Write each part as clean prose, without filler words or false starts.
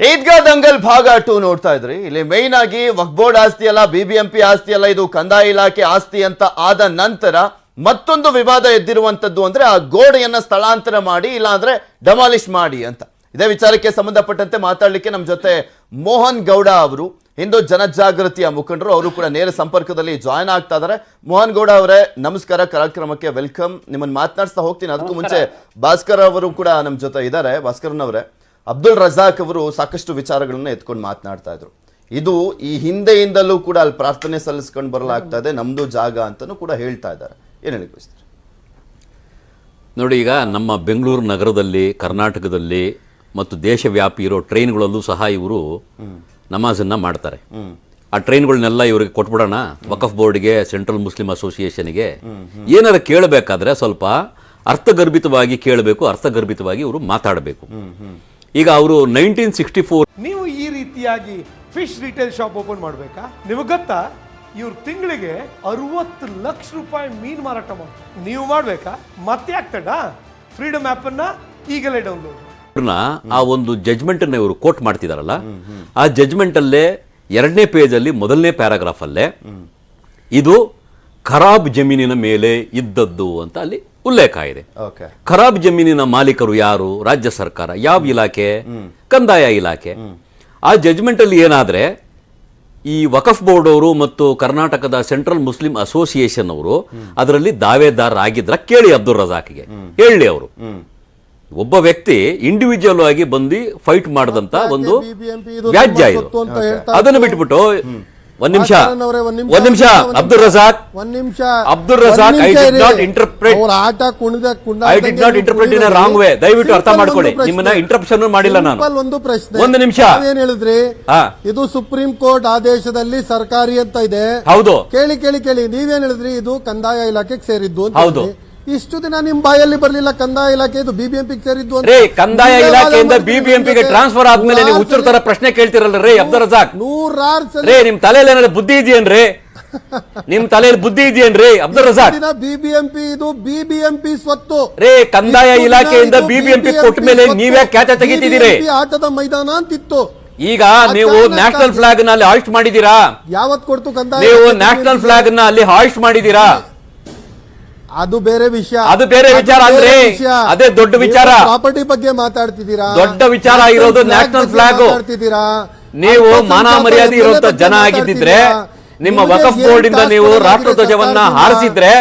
ಈದ್ಗಾ ದಂಗಲ್ ಭಾಗ 2 ನೋಡ್ತಾ ಇದ್ರಿ. ಇಲ್ಲಿ ಮೇನ್ ಆಗಿ ವಕ್ಫ್ ಬೋರ್ಡ್ ಆಸ್ತಿ ಅಲ್ಲ, ಬಿಬಿಎಂಪಿ ಆಸ್ತಿ ಅಲ್ಲ, ಇದು ಕಂದಾಯ ಇಲಾಖೆ ಆಸ್ತಿ ಅಂತ ಆದ ನಂತರ ಮತ್ತೊಂದು ವಿವಾದ ಎದ್ದಿರುವಂತದ್ದು ಅಂದ್ರೆ ಆ ಗೋಡೆಯನ್ನ ಸ್ಥಳಾಂತರ ಮಾಡಿ ಇಲ್ಲ ಅಂದ್ರೆ ಡೆಮಾಲಿಷ್ ಮಾಡಿ ಅಂತ. ಇದೇ ವಿಚಾರಕ್ಕೆ ಸಂಬಂಧಪಟ್ಟಂತೆ ಮಾತಾಡಲಿಕ್ಕೆ ನಮ್ಮ ಜೊತೆ ಮೋಹನ್ ಗೌಡ ಅವರು, ಹಿಂದೂ ಜನಜಾಗೃತಿಯ ಮುಖಂಡರು, ಅವರು ಕೂಡ ನೇರ ಸಂಪರ್ಕದಲ್ಲಿ ಜಾಯ್ನ್ ಆಗ್ತಾ ಇದ್ದಾರೆ. ಮೋಹನ್ ಗೌಡ ಅವರೇ ನಮಸ್ಕಾರ, ಕಾರ್ಯಕ್ರಮಕ್ಕೆ ವೆಲ್ಕಮ್. ನಿಮ್ಮನ್ನ ಮಾತನಾಡಿಸ್ತಾ ಹೋಗ್ತೀನಿ. ಅದಕ್ಕೂ ಮುಂಚೆ ಭಾಸ್ಕರ್ ಅವರು ಕೂಡ ನಮ್ಮ ಜೊತೆ ಇದ್ದಾರೆ. ಭಾಸ್ಕರ್ನವರೇ, ಅಬ್ದುಲ್ ರಜಾಕ್ ಅವರು ಸಾಕಷ್ಟು ವಿಚಾರಗಳನ್ನ ಎತ್ಕೊಂಡು ಮಾತನಾಡ್ತಾ ಇದ್ರು. ಇದು ಈ ಹಿಂದೆಯಿಂದಲೂ ಕೂಡ ಅಲ್ಲಿ ಪ್ರಾರ್ಥನೆ ಸಲ್ಲಿಸ್ಕೊಂಡು ಬರಲಾಗ್ತಾ ಇದೆ, ನಮ್ದು ಜಾಗ ಅಂತಾನೂ ಕೂಡ ಹೇಳ್ತಾ ಇದ್ದಾರೆ. ಏನ್ ಹೇಳಿ ಬಯಸ್ತಾರೆ? ನೋಡಿ, ಈಗ ನಮ್ಮ ಬೆಂಗಳೂರು ನಗರದಲ್ಲಿ, ಕರ್ನಾಟಕದಲ್ಲಿ ಮತ್ತು ದೇಶವ್ಯಾಪಿ ಇರೋ ಟ್ರೈನ್ಗಳಲ್ಲೂ ಸಹ ಇವರು ನಮಾಜನ್ನ ಮಾಡ್ತಾರೆ. ಆ ಟ್ರೈನ್ಗಳನ್ನೆಲ್ಲ ಇವರಿಗೆ ಕೊಟ್ಬಿಡೋಣ, ವಕಫ್ ಬೋರ್ಡ್ಗೆ, ಸೆಂಟ್ರಲ್ ಮುಸ್ಲಿಂ ಅಸೋಸಿಯೇಷನ್ಗೆ. ಏನಾರ ಕೇಳಬೇಕಾದ್ರೆ ಸ್ವಲ್ಪ ಅರ್ಥಗರ್ಭಿತವಾಗಿ ಕೇಳಬೇಕು, ಅರ್ಥಗರ್ಭಿತವಾಗಿ ಇವರು ಮಾತಾಡಬೇಕು. ಈಗ ಅವರು 1964 ನೀವು ಈ ರೀತಿಯಾಗಿ ಫಿಶ್ ರಿಟೇಲ್ ಶಾಪ್ ಓಪನ್ ಮಾಡಬೇಕಾ? ನಿಮಗೆ ಗೊತ್ತಾ, ಇವ್ರು ತಿಂಗಳಿಗೆ 60 ಲಕ್ಷ ರೂಪಾಯಿ ಮೀನು ಮಾರಾಟ ಮಾಡ್ತಾರೆ. ನೀವು ಮಾಡ್ಬೇಕಾ? ಮತ್ತೆ ಆಗ್ತಡ ಫ್ರೀಡಮ್ ಆಪ್ ಅನ್ನ ಈಗಲೇ ಡೌನ್ಲೋಡ್. ಆ ಒಂದು ಜಜ್ಮೆಂಟ್ ಅನ್ನ ಇವರು ಕೋಟ್ ಮಾಡ್ತಿದಾರಲ್ಲ, ಆ ಜಜ್ಮೆಂಟ್ ಅಲ್ಲೇ 2ನೇ ಪೇಜಲ್ಲಿ 1ನೇ ಪ್ಯಾರಾಗ್ರಾಫ್ ಅಲ್ಲೇ ಇದು ಖರಾಬ್ ಜಮೀನಿನ ಮೇಲೆ ಇದ್ದದ್ದು ಅಂತ ಅಲ್ಲಿ ಉಲ್ಲೇಖ ಇದೆ. ಖರಾಬ್ ಜಮೀನಿನ ಮಾಲೀಕರು ಯಾರು? ರಾಜ್ಯ ಸರ್ಕಾರ. ಯಾವ ಇಲಾಖೆ? ಕಂದಾಯ ಇಲಾಖೆ. ಆ ಜಜ್ಮೆಂಟ್ ಅಲ್ಲಿ ಏನಾದ್ರೆ ಈ ವಕಫ್ ಬೋರ್ಡ್ ಅವರು ಮತ್ತು ಕರ್ನಾಟಕದ ಸೆಂಟ್ರಲ್ ಮುಸ್ಲಿಂ ಅಸೋಸಿಯೇಷನ್ ಅವರು ಅದರಲ್ಲಿ ದಾವೇದಾರರಾಗಿದ್ರ ಕೇಳಿ ಅಬ್ದುಲ್ ರಜಾಕ್ಗೆ ಹೇಳಿ. ಅವರು ಒಬ್ಬ ವ್ಯಕ್ತಿ ಇಂಡಿವಿಜುವಲ್ ಆಗಿ ಬಂದು ಫೈಟ್ ಮಾಡಿದಂತ ಒಂದು ವ್ಯಾಜ್ಯ ಇದು. ಅದನ್ನು ಬಿಟ್ಬಿಟ್ಟು ಒಂದ್ ನಿಮಿಷ Abdul Razak, I did not interpret in a wrong way. ದಯವಿಟ್ಟು ಅರ್ಥ ಮಾಡ್ಕೊಳ್ಳಿ, ನಿಮ್ಮನ್ನ ಇಂಟರಪ್ಷನ್ ಮಾಡಿಲ್ಲ ನಾನು. ಒಂದು ಪ್ರಶ್ನೆ, ಒಂದು ನಿಮಿಷ. ಏನ್ ಹೇಳಿದ್ರಿ? ಇದು ಸುಪ್ರೀಂ ಕೋರ್ಟ್ ಆದೇಶದಲ್ಲಿ ಸರ್ಕಾರಿ ಅಂತ ಇದೆ. ಹೌದು. ಕೇಳಿ ನೀವೇನ್ ಹೇಳಿದ್ರಿ? ಇದು ಕಂದಾಯ ಇಲಾಖೆಗೆ ಸೇರಿದ್ದು ಅಂತ. ಹೌದು. ಇಷ್ಟು ದಿನ ನಿಮ್ ಬಾಯಲ್ಲಿ ಬರ್ಲಿಲ್ಲ ಕಂದಾಯ ಇಲಾಖೆ ಇದು ಬಿಬಿಎಂಪಿಗೆ ಸೇರಿದ್ದು ಅಂತ. ಕಂದಾಯ ಇಲಾಖೆಯಿಂದ ಬಿಬಿಎಂಪಿಗೆ ಟ್ರಾನ್ಸ್ಫರ್ ಆದ್ಮೇಲೆ ನೀವು ಹುಚ್ಚರ ತರ ಪ್ರಶ್ನೆ ಕೇಳ್ತಿರಲ್ಲ ರೇ ಅಬ್ದುಲ್ ರಜಾಕ್. ನಿಮ್ ತಲೆಯಲ್ಲಿ ಏನಾದ್ರು ಬುದ್ಧಿ ಇದೆಯೇನ್ರಿ? ನಿಮ್ ತಲೆಯಲ್ಲಿ ಬುದ್ಧಿ ಇದೆಯೇನ್ರಿ ಅಬ್ದುಲ್ ರಜಾಕ್? ಬಿಬಿಎಂಪಿ ಇದು ಬಿಬಿಎಂಪಿ ಸ್ವತ್ತು ರೇ. ಕಂದಾಯ ಇಲಾಖೆಯಿಂದ ಬಿಬಿಎಂಪಿ ಕೊಟ್ಟ ಮೇಲೆ ನೀವೇ ಖ್ಯಾತೆ ತೆಗಿತಿದ್ದೀರಿ. ಆಟದ ಮೈದಾನ ಅಂತಿತ್ತು. ಈಗ ನೀವು ನ್ಯಾಷನಲ್ ಫ್ಲಾಗ್ ನ ಅಲ್ಲಿ ಹಾಯಿಸ್ಟ್ ಮಾಡಿದೀರಾ? ಯಾವತ್ ಕೊಡ್ತು ಕಂದಾಯ? ನೀವು ನ್ಯಾಷನಲ್ ಫ್ಲಾಗ್ ನ ಅಲ್ಲಿ ಹಾಯಿಸ್ಟ್ ಮಾಡಿದೀರಾ? ಅದು ಬೇರೆ ವಿಷಯ. ಅದು ಬೇರೆ ವಿಚಾರ ಅಂದ್ರೆ ಅದೇ ದೊಡ್ಡ ವಿಚಾರ. ಪ್ರಾಪರ್ಟಿ ಬಗ್ಗೆ ಮಾತಾಡ್ತಿದ್ದೀರಾ? ದೊಡ್ಡ ವಿಚಾರ ಇರೋದು ನ್ಯಾಷನಲ್ ಫ್ಲಾಗ್. ನೀವು ಮಾನ ಮರ್ಯಾದೆ ಇರುವಂತ ಜನ ಆಗಿದ್ದಿದ್ರೆ, ನಿಮ್ಮ ವಕಫ್ ಬೋರ್ಡ್ ಇಂದ ನೀವು ರಾಷ್ಟ್ರ ಧ್ವಜವನ್ನ ಹಾರಿಸಿದ್ರೆ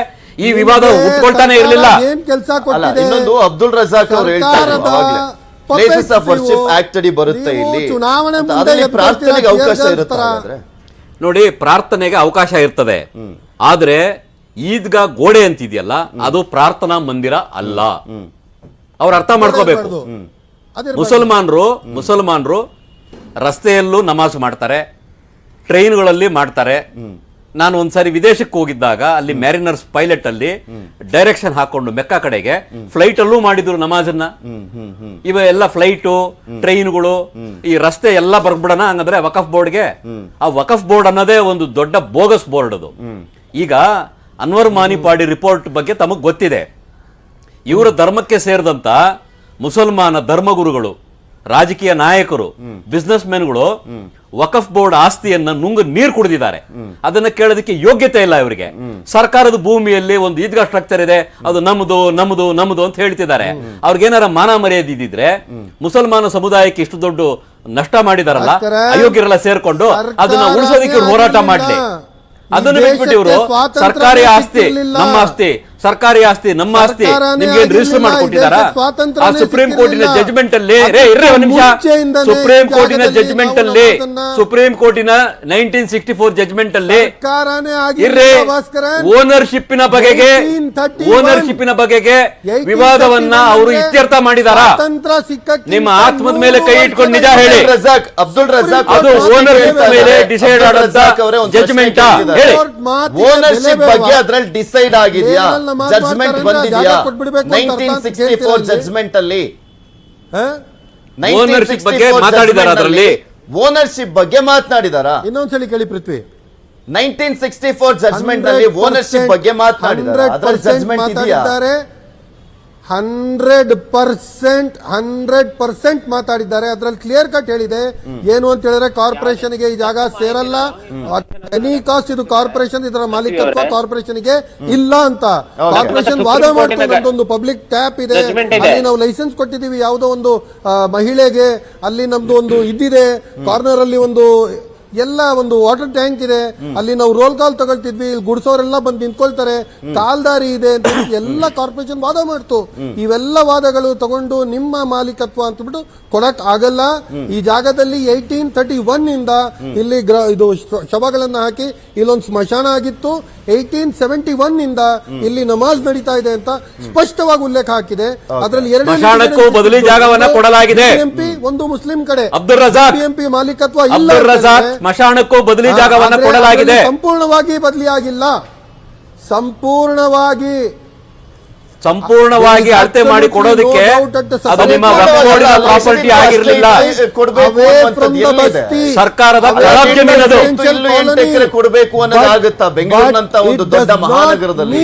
ಈ ವಿವಾದ ಉಟ್ಕೊಳ್ತಾನೆ ಇರಲಿಲ್ಲ. ಏನ್ ಕೆಲಸ ಕೊಟ್ಟಿದೆ? ಇನ್ನೊಂದು ಅಬ್ದುಲ್ ರಜಾಕ್ ಅವರು ಹೇಳ್ತಾರೆ, ಪ್ಲೇಸಸ್ ಆಫ್ ವರ್ಷಿಪ್ ಆಕ್ಟ್ ಅಡಿ ಬರುತ್ತೆ ಇಲ್ಲಿ. ಚುನಾವಣೆ ಪ್ರಾರ್ಥನೆಗೆ ಅವಕಾಶ ಇರುತ್ತೆ. ನೋಡಿ, ಪ್ರಾರ್ಥನೆಗೆ ಅವಕಾಶ ಇರ್ತದೆ, ಆದ್ರೆ ಈದ್ಗಾ ಗೋಡೆ ಅಂತಿದೆಯಲ್ಲ ಅದು ಪ್ರಾರ್ಥನಾ ಮಂದಿರ ಅಲ್ಲ. ಅವ್ರು ಅರ್ಥ ಮಾಡ್ಕೋಬೇಕು. ಮುಸಲ್ಮಾನರು ರಸ್ತೆಯಲ್ಲೂ ನಮಾಜ್ ಮಾಡ್ತಾರೆ, ಟ್ರೈನ್ಗಳಲ್ಲಿ ಮಾಡ್ತಾರೆ. ನಾನು ಒಂದ್ಸಾರಿ ವಿದೇಶಕ್ಕೆ ಹೋಗಿದ್ದಾಗ ಅಲ್ಲಿ ಮ್ಯಾರಿನರ್ಸ್ ಪೈಲಟ್ ಅಲ್ಲಿ ಡೈರೆಕ್ಷನ್ ಹಾಕೊಂಡು ಮೆಕ್ಕಾ ಕಡೆಗೆ ಫ್ಲೈಟ್ ಅಲ್ಲೂ ಮಾಡಿದ್ರು ನಮಾಜನ್ನ. ಇವ ಎಲ್ಲ ಫ್ಲೈಟು, ಟ್ರೈನ್ಗಳು, ಈ ರಸ್ತೆ ಎಲ್ಲ ಬರ್ಬಿಡೋಣ ಹಂಗಂದ್ರೆ ವಕಫ್ ಬೋರ್ಡ್ಗೆ. ಆ ವಕಫ್ ಬೋರ್ಡ್ ಅನ್ನೋದೇ ಒಂದು ದೊಡ್ಡ ಬೋಗಸ್ ಬೋರ್ಡ್ ಅದು. ಈಗ ಅನ್ವರ್ ಮಾನಿಪಾಡಿ ರಿಪೋರ್ಟ್ ಬಗ್ಗೆ ತಮಗ್ ಗೊತ್ತಿದೆ. ಇವರ ಧರ್ಮಕ್ಕೆ ಸೇರಿದಂತ ಮುಸಲ್ಮಾನ ಧರ್ಮಗುರುಗಳು, ರಾಜಕೀಯ ನಾಯಕರು, ಬಿಸ್ನೆಸ್ ಮೆನ್ಗಳು ವಕಫ್ ಬೋರ್ಡ್ ಆಸ್ತಿಯನ್ನ ನುಂಗು ನೀರು ಕುಡಿದಿದ್ದಾರೆ. ಅದನ್ನ ಕೇಳೋದಕ್ಕೆ ಯೋಗ್ಯತೆ ಇಲ್ಲ ಇವರಿಗೆ. ಸರ್ಕಾರದ ಭೂಮಿಯಲ್ಲಿ ಒಂದು ಈದ್ಗಾ ಸ್ಟ್ರಕ್ಚರ್ ಇದೆ, ಅದು ನಮ್ಮದು ಅಂತ ಹೇಳ್ತಿದ್ದಾರೆ. ಅವ್ರಿಗೇನಾರ ಮಾನ ಮರ್ಯಾದೆ ಇದ್ದಿದ್ರೆ ಮುಸಲ್ಮಾನ ಸಮುದಾಯಕ್ಕೆ ಇಷ್ಟು ದೊಡ್ಡ ನಷ್ಟ ಮಾಡಿದಾರಲ್ಲ, ಅಯೋಗ್ಯರೆಲ್ಲ ಸೇರ್ಕೊಂಡು ಅದನ್ನ ಉಳಿಸೋದಕ್ಕೆ ಹೋರಾಟ ಮಾಡ್ಲಿ. ಅದನ್ನು ಬಿಟ್ಬಿಟ್ಟು ಇವರು ಸರ್ಕಾರಿ ಆಸ್ತಿ ನಮ್ಮ ಆಸ್ತಿ, ಸರ್ಕಾರಿ ಆಸ್ತಿ ನಮ್ಮ ಆಸ್ತಿ ನಿಮ್ಗೆ ರಿಜಿಸ್ಟರ್ ಮಾಡಿಕೊಟ್ಟಿದ್ದಾರಾ? ಆ ಸುಪ್ರೀಂ ಕೋರ್ಟಿನ ಜಜ್ಮೆಂಟ್ ಅಲ್ಲಿ ಸುಪ್ರೀಂ ಕೋರ್ಟಿನ 1964 ಜಜ್ಮೆಂಟ್ ಅಲ್ಲಿ ಓನರ್ಶಿಪ್ಪಿನ ಬಗೆಗೆ ವಿವಾದವನ್ನ ಅವರು ಇತ್ಯರ್ಥ ಮಾಡಿದಾರಾ? ನಿಮ್ಮ ಆತ್ಮದ ಮೇಲೆ ಕೈ ಇಟ್ಕೊಂಡು ನಿಜ ಹೇಳಿ. ಅಬ್ದುಲ್ ರಜಾಕ್ ಅದು ಓನರ್ಶಿಪ್ ಮೇಲೆ ಡಿಸೈಡ್ ಆದಂತ ಜಜ್ಮೆಂಟ್ ಹೇಳಿ. ಓನರ್ಶಿಪ್ ಬಗ್ಗೆ ಅದ್ರಲ್ಲಿ ಡಿಸೈಡ್ ಆಗಿದೆಯಾ? ಜಜ್ಮೆಂಟ್ ಬಂದಿದೆಯಾ? 1964 ಜಜ್ಮೆಂಟ್ ಅಲ್ಲಿ ಓನರ್ಶಿಪ್ ಬಗ್ಗೆ ಮಾತಾಡಿದಾರ? ಅದರಲ್ಲಿ ಓನರ್ಶಿಪ್ ಬಗ್ಗೆ ಮಾತನಾಡಿದಾರಾ? ಇನ್ನೊಂದ್ಸಲಿ ಕೇಳಿ ಪೃಥ್ವಿ. 1964 ಜಜ್ಮೆಂಟ್ ಅಲ್ಲಿ ಓನರ್ಶಿಪ್ ಬಗ್ಗೆ ಮಾತನಾಡಿದಾರಾ? ಅದರ ಜಜ್ಮೆಂಟ್ ಇದೆಯಾ? 100% ಮಾತಾಡಿದ್ದಾರೆ. ಅದ್ರಲ್ಲಿ ಕ್ಲಿಯರ್ ಕಟ್ ಹೇಳಿದೆ ಏನು ಅಂತ ಹೇಳಿದ್ರೆ ಕಾರ್ಪೊರೇಷನ್ಗೆ ಈ ಜಾಗ ಸೇರಲ್ಲ, ಎನಿ ಕಾಸ್ಟ್ ಇದು ಕಾರ್ಪೊರೇಷನ್, ಇದರ ಮಾಲೀಕತ್ವ ಕಾರ್ಪೊರೇಷನ್ಗೆ ಇಲ್ಲ ಅಂತ ಕಾರ್ಪೊರೇಷನ್ ವಾದ ಮಾಡ್ಕೊಂಡು ನಮ್ದೊಂದು ಪಬ್ಲಿಕ್ ಟ್ಯಾಪ್ ಇದೆ, ಅಲ್ಲಿ ನಾವು ಲೈಸೆನ್ಸ್ ಕೊಟ್ಟಿದೀವಿ ಯಾವುದೋ ಒಂದು ಮಹಿಳೆಗೆ, ಅಲ್ಲಿ ನಮ್ದು ಒಂದು ಇದಿದೆ ಕಾರ್ನರ್ ಅಲ್ಲಿ ಒಂದು ಎಲ್ಲ ಒಂದು ವಾಟರ್ ಟ್ಯಾಂಕ್ ಇದೆ, ಅಲ್ಲಿ ನಾವು ರೋಲ್ ಕಾಲ್ ತಗೊಳ್ತಿದ್ವಿ, ಇಲ್ಲಿ ಗುಡ್ಸೋರೆಲ್ಲ ಬಂದು ನಿಂತ್ಕೊಳ್ತಾರೆ, ಕಾಲ್ದಾರಿ ಇದೆ ಅಂತ ಎಲ್ಲ ಕಾರ್ಪೊರೇಷನ್ ವಾದ ಮಾಡ್ತು. ಇವೆಲ್ಲ ವಾದಗಳು ತಗೊಂಡು ನಿಮ್ಮ ಮಾಲೀಕತ್ವ ಅಂತಬಿಟ್ಟು ಕೊಡಕ್ ಆಗಲ್ಲ. ಈ ಜಾಗದಲ್ಲಿ 1831 ಇಂದ ಇಲ್ಲಿ ಇದು ಶವಗಳನ್ನ ಹಾಕಿ ಇಲ್ಲೊಂದು ಸ್ಮಶಾನ ಆಗಿತ್ತು. 1871 ಇಂದ ಇಲ್ಲಿ ನಮಾಜ್ ನಡೀತಾ ಇದೆ ಅಂತ ಸ್ಪಷ್ಟವಾಗಿ ಉಲ್ಲೇಖ ಹಾಕಿದೆ. ಅದರಲ್ಲಿ ಸ್ಮಶಾನಕ್ಕೂ ಬದಲಿ ಜಾಗವನ್ನ ಕೊಡಲಾಗಿದೆ. ಒಂದು ಮುಸ್ಲಿಂ ಕಡೆ ಅಬ್ದುಲ್ ರಜಾಕ್ ಬಿಎಂಪಿ ಮಾಲೀಕತ್ವ ಇಲ್ಲ. ಸ್ಮಶಾನಕ್ಕೂ ಬದಲಿ ಜಾಗವನ್ನ ಕೊಡಲಾಗಿದೆ. ಸಂಪೂರ್ಣವಾಗಿ ಬದಲಿಯಾಗಿಲ್ಲ, ಸಂಪೂರ್ಣವಾಗಿ ಅಳತೆ ಮಾಡಿ ಕೊಡೋದಕ್ಕೆ ಅದು ನಿಮ್ಮ ಪ್ರಾಪರ್ಟಿ ಆಗಿರಲಿಲ್ಲ. ಸರ್ಕಾರದ ಜಮೀನದು ಕೊಡಬೇಕು ಅನ್ನೋದಾಗುತ್ತಾ ಬೆಂಗಳೂರಿನಂತ ಒಂದು ದೊಡ್ಡ ಮಹಾನಗರದಲ್ಲಿ?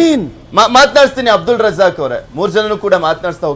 ಮಾತನಾಡಿಸ್ತೀನಿ ಅಬ್ದುಲ್ ರಜಾಕ್ ಅವರೇ, 3 ಜನನು ಕೂಡ ಮಾತನಾಡಿಸ್ತಾ